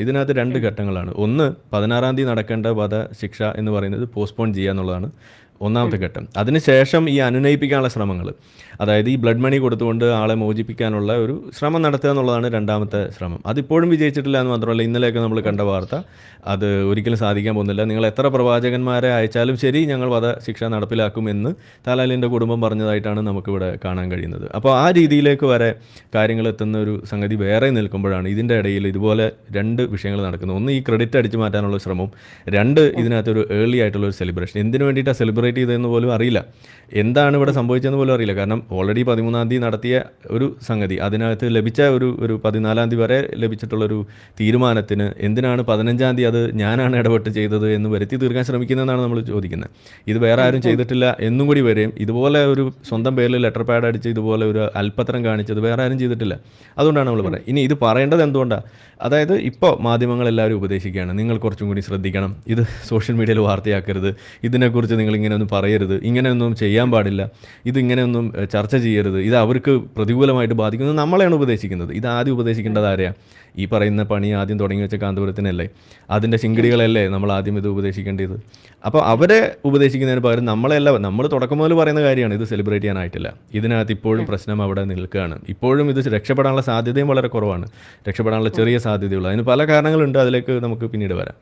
ഇതിനകത്ത് 2 ഘട്ടങ്ങളാണ്. ഒന്ന് 16-ാം തീയതി നടക്കേണ്ട വധശിക്ഷ എന്ന് പറയുന്നത് പോസ്റ്റ്പോൺ ചെയ്യുക എന്നുള്ളതാണ് ഒന്നാമത്തെ ഘട്ടം. അതിനുശേഷം ഈ അനുനയിപ്പിക്കാനുള്ള ശ്രമങ്ങൾ, അതായത് ഈ ബ്ലഡ് മണി കൊടുത്തുകൊണ്ട് ആളെ മോചിപ്പിക്കാനുള്ള ഒരു ശ്രമം നടത്തുക എന്നുള്ളതാണ് രണ്ടാമത്തെ ശ്രമം. അതിപ്പോഴും വിജയിച്ചിട്ടില്ല എന്ന് മാത്രമല്ല, ഇന്നലെയൊക്കെ നമ്മൾ കണ്ട വാർത്ത അത് ഒരിക്കലും സാധിക്കാൻ പോകുന്നില്ല. നിങ്ങൾ എത്ര പ്രവാചകന്മാരെ അയച്ചാലും ശരി, ഞങ്ങൾ വധശിക്ഷ നടപ്പിലാക്കുമെന്ന് താലാലിൻ്റെ കുടുംബം പറഞ്ഞതായിട്ടാണ് നമുക്കിവിടെ കാണാൻ കഴിയുന്നത്. അപ്പോൾ ആ രീതിയിലേക്ക് വരെ കാര്യങ്ങൾ എത്തുന്ന ഒരു സംഗതി വേറെ നിൽക്കുമ്പോഴാണ് ഇതിൻ്റെ ഇടയിൽ ഇതുപോലെ 2 വിഷയങ്ങൾ നടക്കുന്നത്. ഒന്ന്, ഈ ക്രെഡിറ്റ് അടിച്ചു മാറ്റാനുള്ള ശ്രമവും. 2, ഇതിനകത്തൊരു ഏർലി ആയിട്ടുള്ള ഒരു സെലിബ്രേഷൻ. എന്തിനു വേണ്ടിയിട്ടാണ് സെലിബ്രേറ്റ് ചെയ്തതെന്ന് പോലും അറിയില്ല, എന്താണ് ഇവിടെ സംഭവിച്ചതെന്ന് പോലും അറിയില്ല. കാരണം ഓൾറെഡി 13-ാം തീയതി നടത്തിയ ഒരു സംഗതി, അതിനകത്ത് ലഭിച്ച ഒരു 14-ാം തീയതി വരെ ലഭിച്ചിട്ടുള്ളൊരു തീരുമാനത്തിന് എന്തിനാണ് 15-ാം തീയതി അത് ഞാനാണ് ഇടപെട്ട് ചെയ്തത് എന്ന് വരുത്തി തീർക്കാൻ ശ്രമിക്കുന്നതെന്നാണ് നമ്മൾ ചോദിക്കുന്നത്. ഇത് വേറെ ആരും ചെയ്തിട്ടില്ല എന്നും കൂടി വരെയും ഇതുപോലെ ഒരു സ്വന്തം പേരിൽ ലെറ്റർ പാഡ് അടിച്ച് ഇതുപോലെ ഒരു അല്പത്തരം കാണിച്ചത് വേറെ ആരും ചെയ്തിട്ടില്ല. അതുകൊണ്ടാണ് നമ്മൾ പറയുന്നത്. ഇനി ഇത് പറയേണ്ടത് എന്തുകൊണ്ടാണ്? അതായത് ഇപ്പോൾ മാധ്യമങ്ങളെല്ലാവരും ഉപദേശിക്കുകയാണ്, നിങ്ങൾ കുറച്ചും കൂടി ശ്രദ്ധിക്കണം, ഇത് സോഷ്യൽ മീഡിയയിൽ വാർത്തയാക്കരുത്, ഇതിനെക്കുറിച്ച് നിങ്ങളിങ്ങനെയൊന്നും പറയരുത്, ഇങ്ങനെയൊന്നും ചെയ്യാൻ പാടില്ല, ഇതിങ്ങനെയൊന്നും ചർച്ച ചെയ്യരുത്, ഇത് അവർക്ക് പ്രതികൂലമായിട്ട് ബാധിക്കുന്നത് നമ്മളെയാണ് ഉപദേശിക്കുന്നത്. ഇത് ആദ്യം ഉപദേശിക്കേണ്ടത് ആരെയാണ്? ഈ പറയുന്ന പണി ആദ്യം തുടങ്ങി വെച്ച കാന്തപുരത്തിനല്ലേ, അതിൻ്റെ ശിങ്കിടികളല്ലേ നമ്മൾ ആദ്യം ഇത് ഉപദേശിക്കേണ്ടത്. അപ്പോൾ അവരെ ഉപദേശിക്കുന്നതിന് പകരം നമ്മൾ തുടക്കം മുതൽ പറയുന്ന കാര്യമാണ്, ഇത് സെലിബ്രേറ്റ് ചെയ്യാനായിട്ടില്ല. ഇതിനകത്ത് ഇപ്പോഴും പ്രശ്നം അവിടെ നിൽക്കുകയാണ്. ഇപ്പോഴും ഇത് രക്ഷപ്പെടാനുള്ള സാധ്യതയും വളരെ കുറവാണ്, രക്ഷപ്പെടാനുള്ള ചെറിയ സാധ്യതയുള്ളൂ. അതിന് പല കാരണങ്ങളുണ്ട്, അതിലേക്ക് നമുക്ക് പിന്നീട് വരാം.